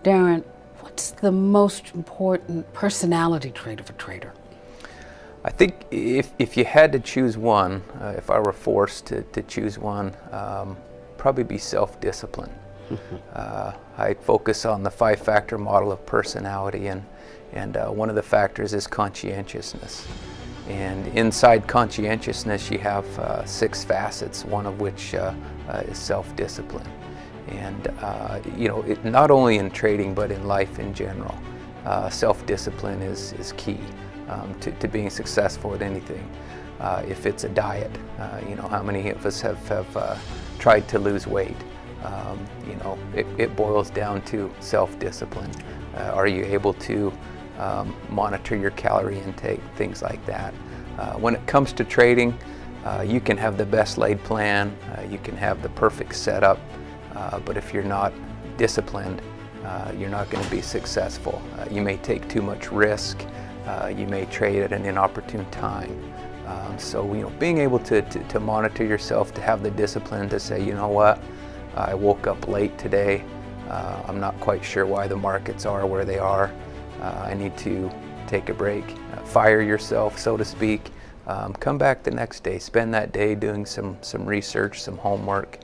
Darren, what's the most important personality trait of a trader? I think if you had to choose one, if I were forced to choose one, probably be self-discipline. I focus on the 5-factor model of personality, and one of the factors is conscientiousness. And inside conscientiousness, you have 6 facets, one of which is self-discipline. And not only in trading, but in life in general, self-discipline is key to being successful at anything. If it's a diet, how many of us have tried to lose weight? It boils down to self-discipline. Are you able to monitor your calorie intake, things like that? When it comes to trading, you can have the best laid plan, you can have the perfect setup, but if you're not disciplined, you're not going to be successful. You may take too much risk, you may trade at an inopportune time. So being able to monitor yourself, to have the discipline to say, you know what, I woke up late today, I'm not quite sure why the markets are where they are, I need to take a break, fire yourself, so to speak, come back the next day, spend that day doing some research, some homework,